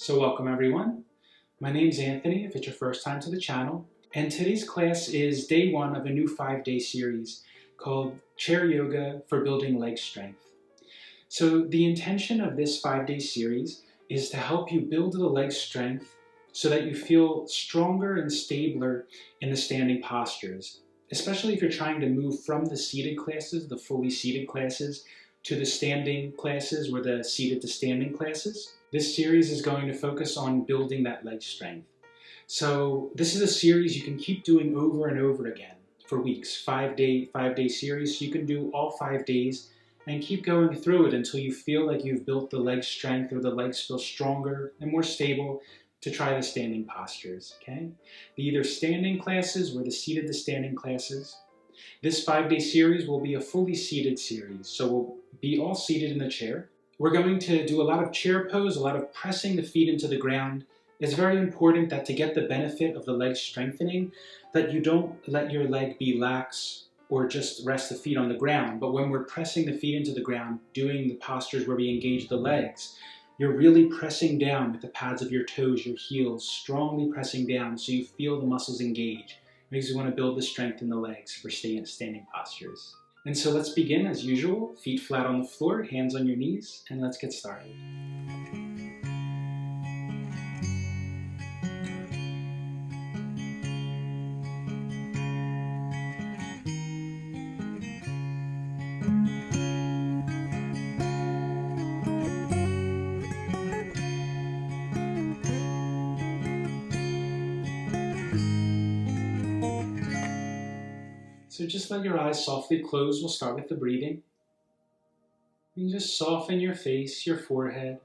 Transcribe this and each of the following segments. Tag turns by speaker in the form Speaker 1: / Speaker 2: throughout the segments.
Speaker 1: So welcome everyone. My name's Anthony if it's your first time to the channel, and today's class is day 1 of a new 5-day series called Chair Yoga for Building Leg Strength. So the intention of this 5-day series is to help you build the leg strength so that you feel stronger and stabler in the standing postures, especially if you're trying to move from the seated classes, the fully seated classes, to the standing classes or the seated to standing classes. This series is going to focus on building that leg strength. So this is a series you can keep doing over and over again for weeks, 5-day series. So you can do all 5 days and keep going through it until you feel like you've built the leg strength or the legs feel stronger and more stable to try the standing postures, okay? The either standing classes or the seated to standing classes. This 5-day series will be a fully seated series, so we'll be all seated in the chair. We're going to do a lot of chair pose, a lot of pressing the feet into the ground. It's very important that to get the benefit of the leg strengthening, that you don't let your leg be lax or just rest the feet on the ground. But when we're pressing the feet into the ground, doing the postures where we engage the legs, you're really pressing down with the pads of your toes, your heels, strongly pressing down so you feel the muscles engage. Because we want to build the strength in the legs for standing postures. And so let's begin as usual, feet flat on the floor, hands on your knees, and let's get started. So just let your eyes softly close. We'll start with the breathing. And just soften your face, your forehead,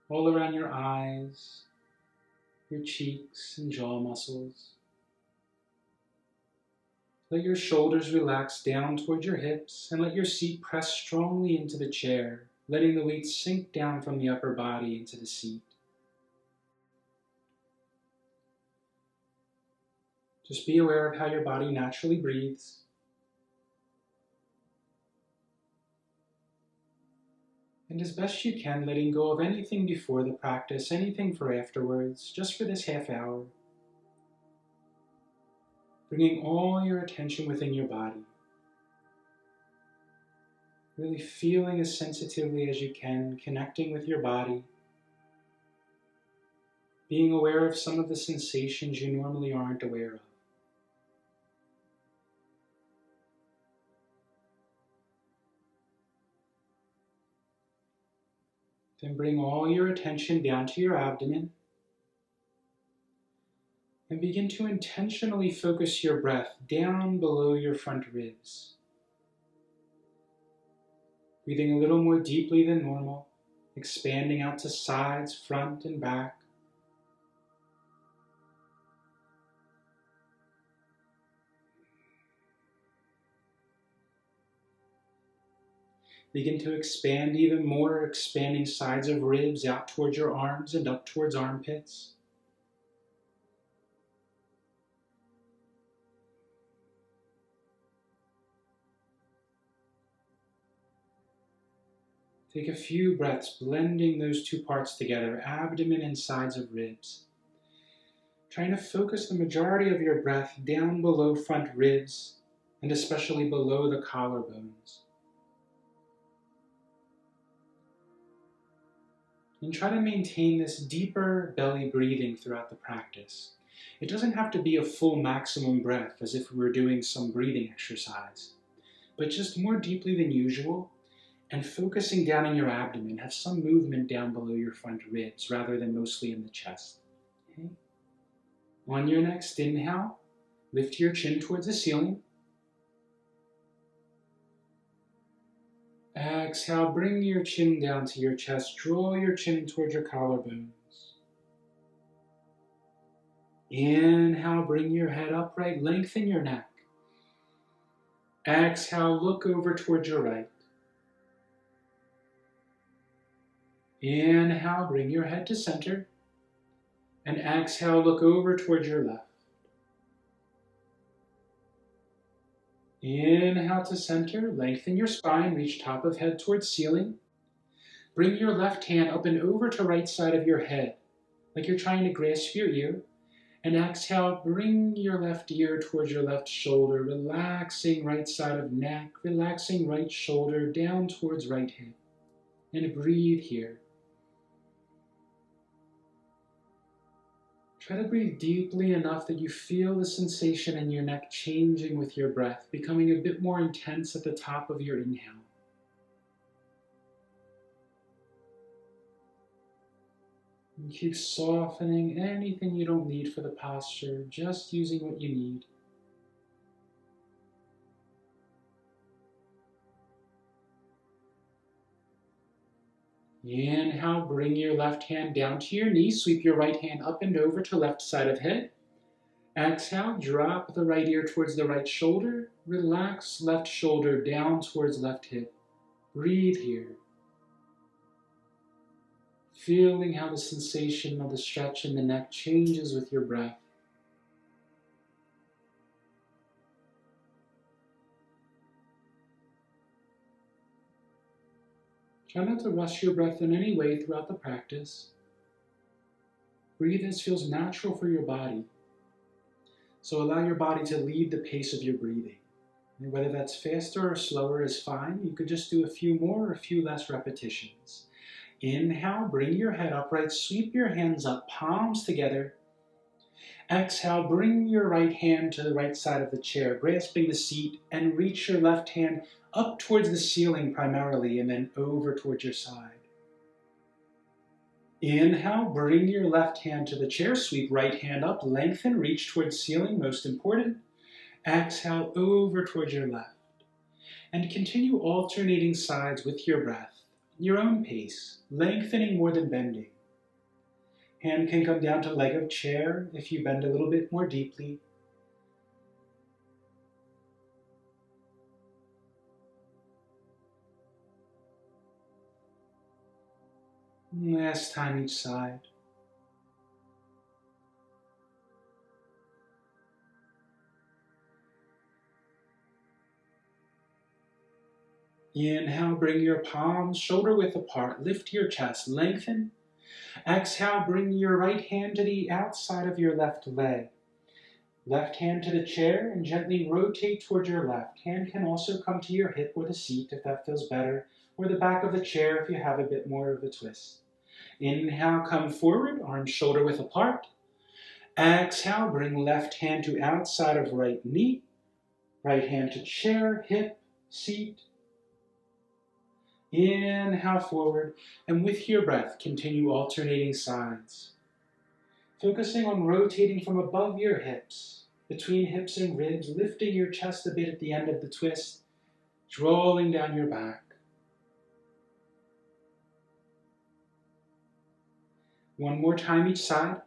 Speaker 1: all around your eyes, your cheeks and jaw muscles. Let your shoulders relax down toward your hips and let your seat press strongly into the chair, letting the weight sink down from the upper body into the seat. Just be aware of how your body naturally breathes. And as best you can, letting go of anything before the practice, anything for afterwards, just for this half hour. Bringing all your attention within your body. Really feeling as sensitively as you can, connecting with your body. Being aware of some of the sensations you normally aren't aware of. Then bring all your attention down to your abdomen and begin to intentionally focus your breath down below your front ribs. Breathing a little more deeply than normal, expanding out to sides, front and back. Begin to expand even more, expanding sides of ribs out towards your arms and up towards armpits. Take a few breaths, blending those two parts together, abdomen and sides of ribs. Trying to focus the majority of your breath down below front ribs, and especially below the collarbones. And try to maintain this deeper belly breathing throughout the practice. It doesn't have to be a full maximum breath as if we were doing some breathing exercise, but just more deeply than usual and focusing down in your abdomen. Have some movement down below your front ribs rather than mostly in the chest. Okay? On your next inhale, lift your chin towards the ceiling. Exhale, bring your chin down to your chest. Draw your chin towards your collarbones. Inhale, bring your head upright, lengthen your neck. Exhale, look over towards your right. Inhale, bring your head to center. And exhale, look over towards your left. Inhale to center, lengthen your spine, reach top of head towards ceiling. Bring your left hand up and over to right side of your head, like you're trying to grasp your ear. And exhale, bring your left ear towards your left shoulder, relaxing right side of neck, relaxing right shoulder down towards right hip. And breathe here. Try to breathe deeply enough that you feel the sensation in your neck changing with your breath, becoming a bit more intense at the top of your inhale. And keep softening anything you don't need for the posture, just using what you need. Inhale, bring your left hand down to your knee, sweep your right hand up and over to left side of head. Exhale, drop the right ear towards the right shoulder, relax left shoulder down towards left hip. Breathe here. Feeling how the sensation of the stretch in the neck changes with your breath. Try not to rush your breath in any way throughout the practice. Breathe as feels natural for your body. So allow your body to lead the pace of your breathing. And whether that's faster or slower is fine. You could just do a few more or a few less repetitions. Inhale, bring your head upright, sweep your hands up, palms together. Exhale, bring your right hand to the right side of the chair, grasping the seat, and reach your left hand up towards the ceiling primarily, and then over towards your side. Inhale, bring your left hand to the chair, sweep right hand up, lengthen, reach towards ceiling, most important. Exhale, over towards your left. And continue alternating sides with your breath, your own pace, lengthening more than bending. Hand can come down to leg of chair if you bend a little bit more deeply. Last time each side. Inhale, bring your palms shoulder width apart, lift your chest, lengthen. Exhale, bring your right hand to the outside of your left leg. Left hand to the chair and gently rotate towards your left. Hand can also come to your hip or the seat if that feels better, or the back of the chair if you have a bit more of a twist. Inhale, come forward, arms shoulder width apart. Exhale, bring left hand to outside of right knee. Right hand to chair, hip, seat. Inhale forward, and with your breath, continue alternating sides. Focusing on rotating from above your hips, between hips and ribs, lifting your chest a bit at the end of the twist, drawing down your back. One more time each side.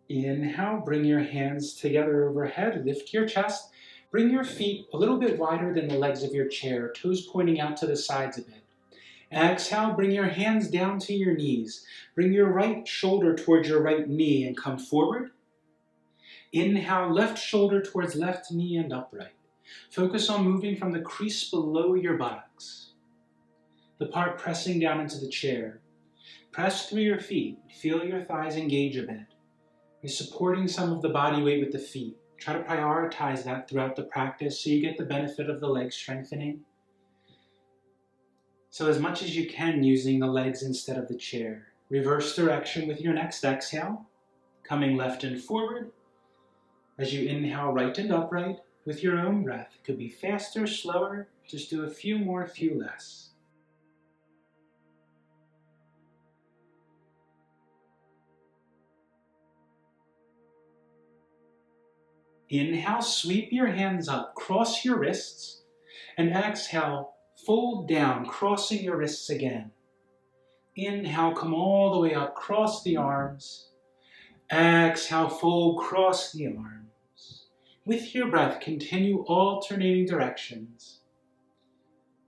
Speaker 1: Inhale, bring your hands together overhead, lift your chest, bring your feet a little bit wider than the legs of your chair, toes pointing out to the sides a bit. Exhale, bring your hands down to your knees. Bring your right shoulder towards your right knee and come forward. Inhale, left shoulder towards left knee and upright. Focus on moving from the crease below your buttocks, the part pressing down into the chair. Press through your feet. Feel your thighs engage a bit. You're supporting some of the body weight with the feet. Try to prioritize that throughout the practice so you get the benefit of the leg strengthening. So as much as you can, using the legs instead of the chair. Reverse direction with your next exhale, coming left and forward. As you inhale, right and upright with your own breath. It could be faster, slower, just do a few more, a few less. Inhale, sweep your hands up, cross your wrists, and exhale, fold down, crossing your wrists again. Inhale, come all the way up, cross the arms. Exhale, fold, cross the arms. With your breath, continue alternating directions.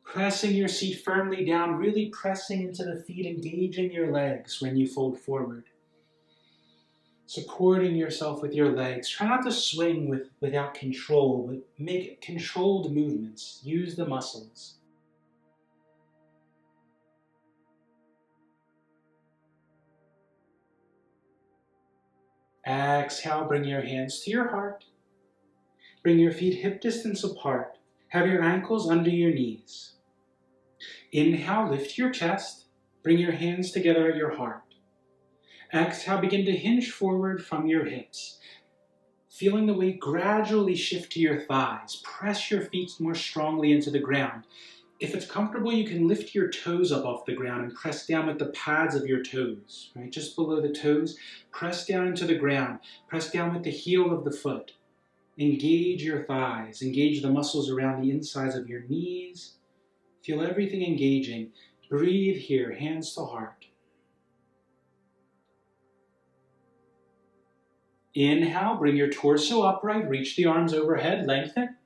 Speaker 1: Pressing your seat firmly down, really pressing into the feet, engaging your legs when you fold forward. Supporting yourself with your legs. Try not to swing without control, but make controlled movements. Use the muscles. Exhale, bring your hands to your heart. Bring your feet hip distance apart. Have your ankles under your knees. Inhale, lift your chest. Bring your hands together at your heart. Exhale, begin to hinge forward from your hips. Feeling the weight gradually shift to your thighs. Press your feet more strongly into the ground. If it's comfortable, you can lift your toes up off the ground and press down with the pads of your toes, right? Just below the toes. Press down into the ground. Press down with the heel of the foot. Engage your thighs. Engage the muscles around the insides of your knees. Feel everything engaging. Breathe here, hands to heart. Inhale, bring your torso upright, reach the arms overhead, lengthen.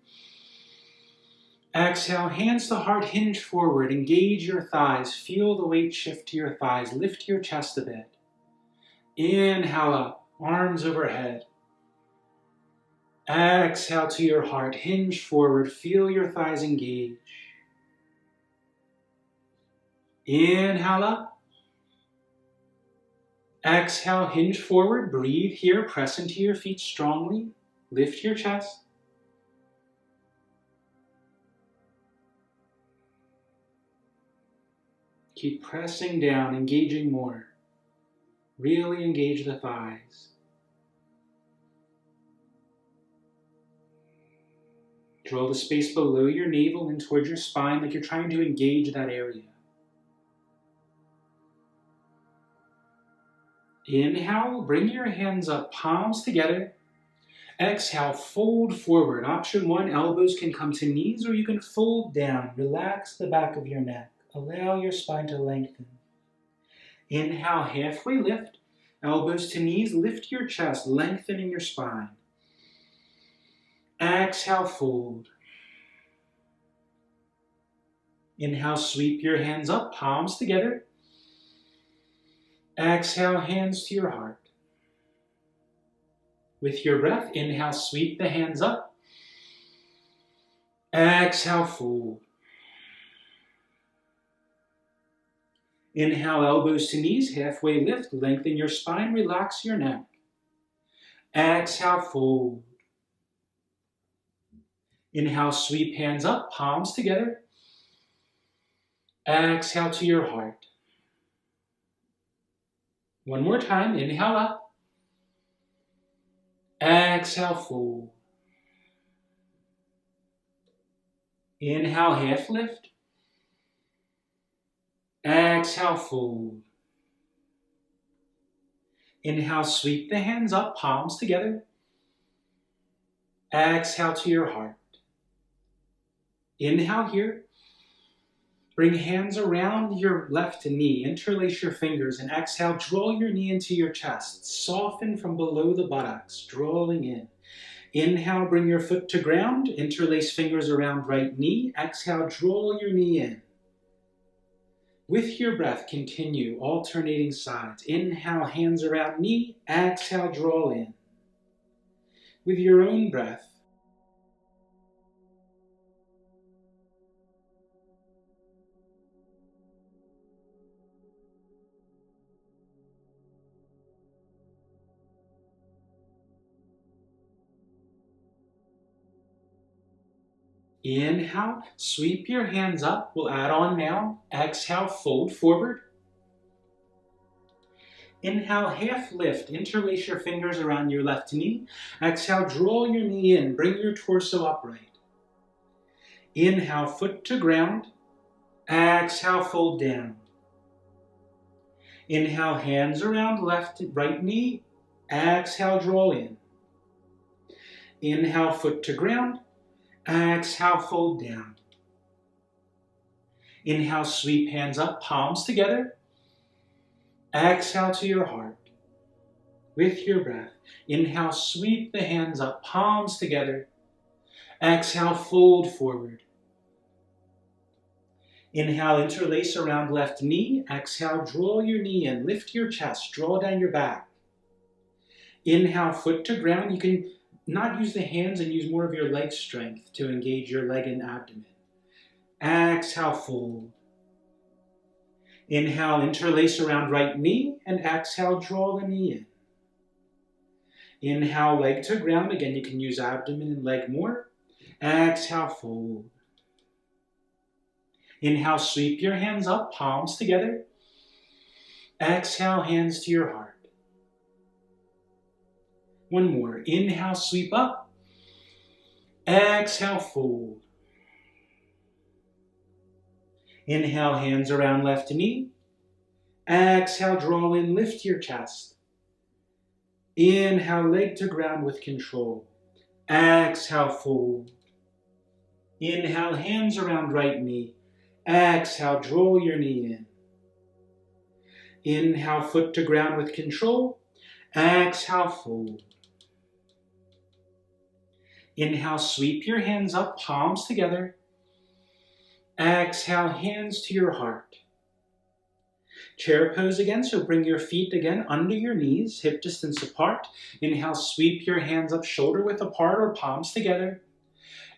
Speaker 1: Exhale, hands to heart, hinge forward, engage your thighs, feel the weight shift to your thighs, lift your chest a bit. Inhale up, arms overhead. Exhale to your heart, hinge forward, feel your thighs engage. Inhale up. Exhale, hinge forward, breathe here, press into your feet strongly, lift your chest. Keep pressing down, engaging more. Really engage the thighs. Draw the space below your navel and towards your spine like you're trying to engage that area. Inhale, bring your hands up, palms together. Exhale, fold forward. Option 1, elbows can come to knees or you can fold down. Relax the back of your neck. Allow your spine to lengthen. Inhale, halfway lift. Elbows to knees, lift your chest, lengthening your spine. Exhale, fold. Inhale, sweep your hands up, palms together. Exhale, hands to your heart. With your breath, inhale, sweep the hands up. Exhale, fold. Inhale, elbows to knees, halfway lift, lengthen your spine, relax your neck. Exhale, fold. Inhale, sweep hands up, palms together. Exhale to your heart. One more time, inhale up. Exhale, fold. Inhale, half lift. Exhale, fold. Inhale, sweep the hands up, palms together. Exhale to your heart. Inhale here. Bring hands around your left knee. Interlace your fingers and exhale. Draw your knee into your chest. Soften from below the buttocks, drawing in. Inhale, bring your foot to ground. Interlace fingers around right knee. Exhale, draw your knee in. With your breath, continue alternating sides. Inhale, hands around knee. Exhale, draw in. With your own breath, inhale, sweep your hands up. We'll add on now. Exhale, fold forward. Inhale, half lift. Interlace your fingers around your left knee. Exhale, draw your knee in. Bring your torso upright. Inhale, foot to ground. Exhale, fold down. Inhale, hands around right knee. Exhale, draw in. Inhale, foot to ground. Exhale, fold down. Inhale, sweep hands up, palms together. Exhale to your heart. With your breath, inhale, sweep the hands up, palms together. Exhale, fold forward. Inhale, interlace around left knee. Exhale, draw your knee in. Lift your chest, draw down your back. Inhale, foot to ground. You can not use the hands and use more of your leg strength to engage your leg and abdomen. Exhale, fold. Inhale, interlace around right knee, and exhale, draw the knee in. Inhale, leg to ground. Again, you can use abdomen and leg more. Exhale, fold. Inhale, sweep your hands up, palms together. Exhale, hands to your heart. One more. Inhale, sweep up. Exhale, fold. Inhale, hands around left knee. Exhale, draw in, lift your chest. Inhale, leg to ground with control. Exhale, fold. Inhale, hands around right knee. Exhale, draw your knee in. Inhale, foot to ground with control. Exhale, fold. Inhale, sweep your hands up, palms together. Exhale, hands to your heart. Chair pose again, so bring your feet again under your knees, hip distance apart. Inhale, sweep your hands up, shoulder width apart or palms together.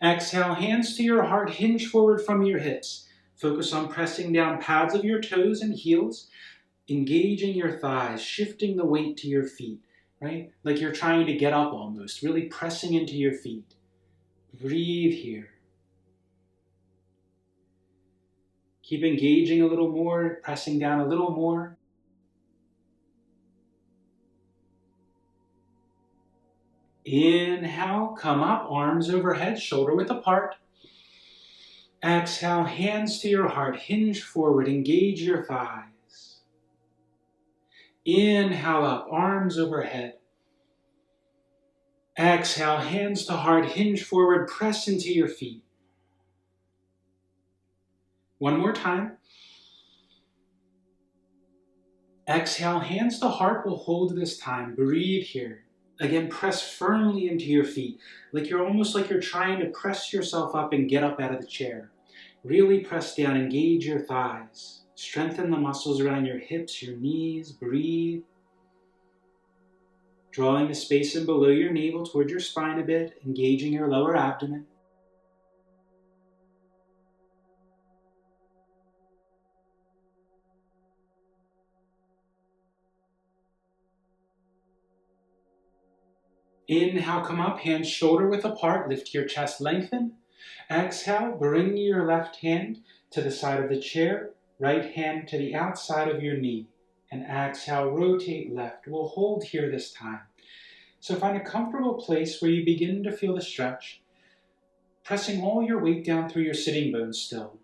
Speaker 1: Exhale, hands to your heart, hinge forward from your hips. Focus on pressing down pads of your toes and heels, engaging your thighs, shifting the weight to your feet, right? Like you're trying to get up almost, really pressing into your feet. Breathe here. Keep engaging a little more, pressing down a little more. Inhale, come up, arms overhead, shoulder width apart. Exhale, hands to your heart, hinge forward, engage your thighs. Inhale up, arms overhead. Exhale, hands to heart, hinge forward, press into your feet. One more time. Exhale, hands to heart, will hold this time. Breathe here. Again, press firmly into your feet, like you're trying to press yourself up and get up out of the chair. Really press down, engage your thighs. Strengthen the muscles around your hips, your knees. Breathe. Drawing the space in below your navel toward your spine a bit, engaging your lower abdomen. Inhale, come up, hands shoulder width apart, lift your chest, lengthen. Exhale, bring your left hand to the side of the chair, right hand to the outside of your knee. And exhale, rotate left. We'll hold here this time. So find a comfortable place where you begin to feel the stretch, pressing all your weight down through your sitting bones still.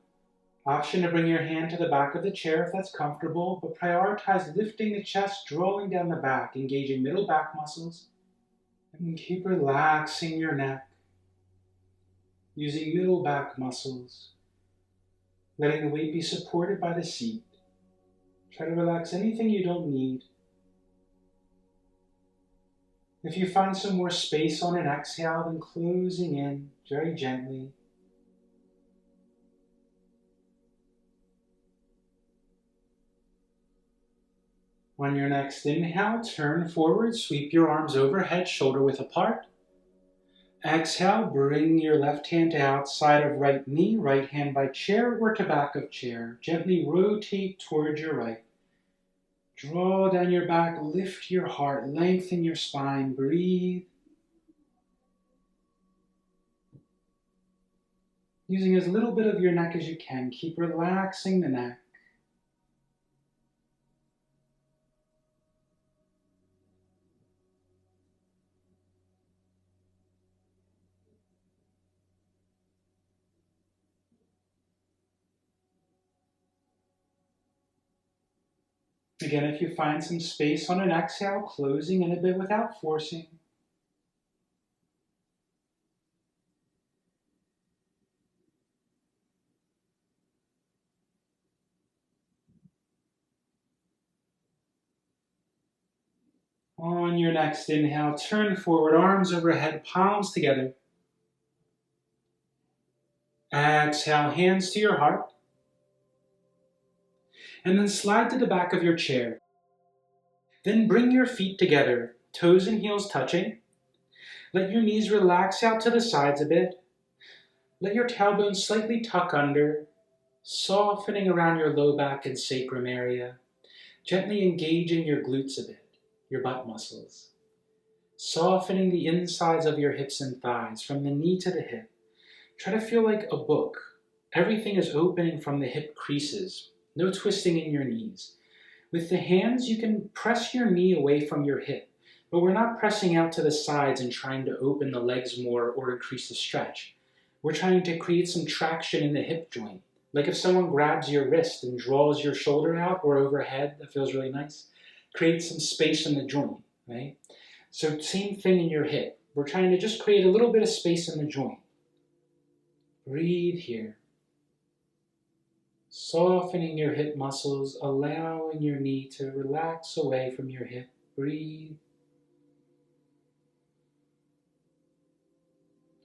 Speaker 1: Option to bring your hand to the back of the chair if that's comfortable, but prioritize lifting the chest, drawing down the back, engaging middle back muscles. And keep relaxing your neck, using middle back muscles, letting the weight be supported by the seat. Try to relax anything you don't need. If you find some more space on an exhale, then closing in very gently. On your next inhale, turn forward, sweep your arms overhead, shoulder width apart. Exhale, bring your left hand to outside of right knee, right hand by chair or to back of chair. Gently rotate toward your right. Draw down your back, lift your heart, lengthen your spine, breathe. Using as little bit of your neck as you can, keep relaxing the neck. Again, if you find some space on an exhale, closing in a bit without forcing. On your next inhale, turn forward, arms overhead, palms together. Exhale, hands to your heart. And then slide to the back of your chair. Then bring your feet together, toes and heels touching. Let your knees relax out to the sides a bit. Let your tailbone slightly tuck under, softening around your low back and sacrum area. Gently engaging your glutes a bit, your butt muscles. Softening the insides of your hips and thighs from the knee to the hip. Try to feel like a book. Everything is opening from the hip creases. No twisting in your knees. With the hands, you can press your knee away from your hip, but we're not pressing out to the sides and trying to open the legs more or increase the stretch. We're trying to create some traction in the hip joint. Like if someone grabs your wrist and draws your shoulder out or overhead, that feels really nice. Create some space in the joint, right? So same thing in your hip. We're trying to just create a little bit of space in the joint. Breathe here. Softening your hip muscles, allowing your knee to relax away from your hip. Breathe.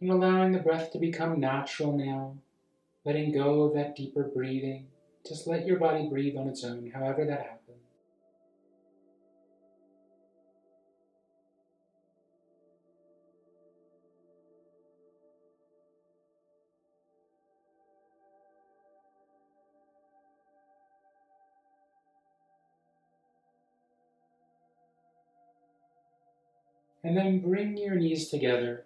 Speaker 1: And allowing the breath to become natural now. Letting go of that deeper breathing. Just let your body breathe on its own, however that happens. And then bring your knees together.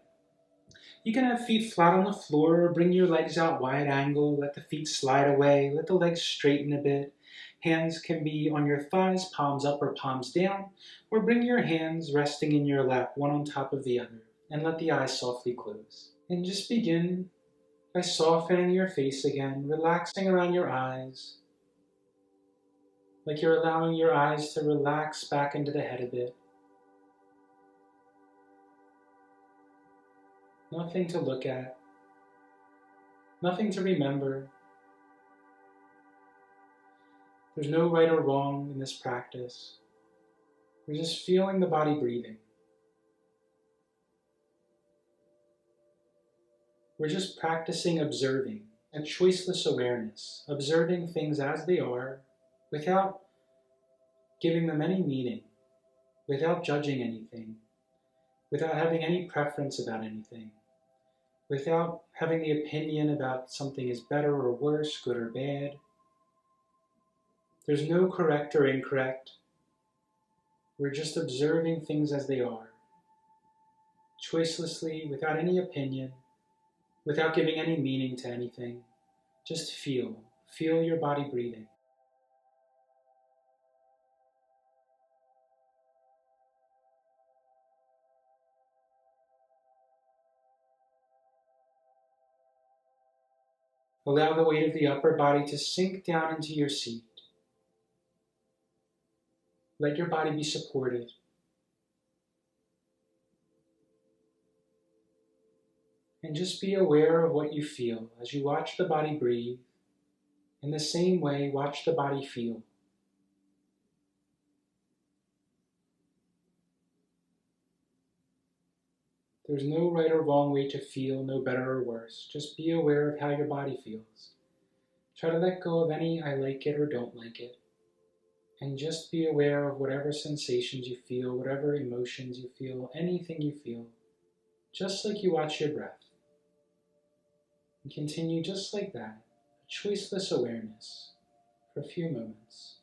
Speaker 1: You can have feet flat on the floor or bring your legs out wide angle. Let the feet slide away. Let the legs straighten a bit. Hands can be on your thighs, palms up or palms down, or bring your hands resting in your lap, one on top of the other, and let the eyes softly close. And just begin by softening your face again, relaxing around your eyes, like you're allowing your eyes to relax back into the head a bit. Nothing to look at, nothing to remember. There's no right or wrong in this practice. We're just feeling the body breathing. We're just practicing observing, a choiceless awareness, observing things as they are without giving them any meaning, without judging anything, without having any preference about anything, without having the opinion about something is better or worse, good or bad. There's no correct or incorrect. We're just observing things as they are, choicelessly, without any opinion, without giving any meaning to anything. Just feel. Feel your body breathing. Allow the weight of the upper body to sink down into your seat. Let your body be supported. And just be aware of what you feel as you watch the body breathe. In the same way, watch the body feel. There's no right or wrong way to feel, no better or worse. Just be aware of how your body feels. Try to let go of any I like it or don't like it. And just be aware of whatever sensations you feel, whatever emotions you feel, anything you feel. Just like you watch your breath. And continue just like that, a choiceless awareness for a few moments.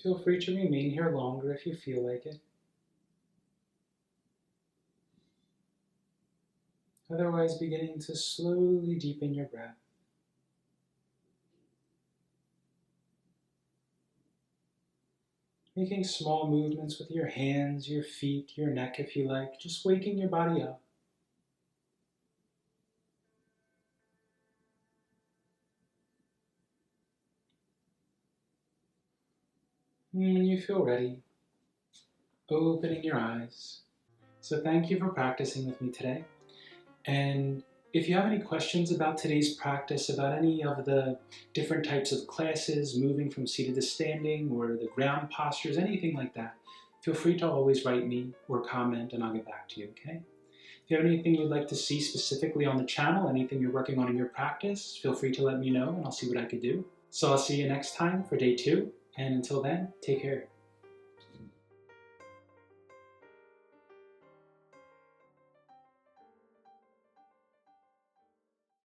Speaker 1: Feel free to remain here longer if you feel like it. Otherwise, beginning to slowly deepen your breath. Making small movements with your hands, your feet, your neck if you like, just waking your body up. And when you feel ready, opening your eyes. So thank you for practicing with me today. And if you have any questions about today's practice, about any of the different types of classes, moving from seated to standing, or the ground postures, anything like that, feel free to always write me or comment and I'll get back to you, okay? If you have anything you'd like to see specifically on the channel, anything you're working on in your practice, feel free to let me know and I'll see what I could do. So I'll see you next time for day 2, and until then, take care.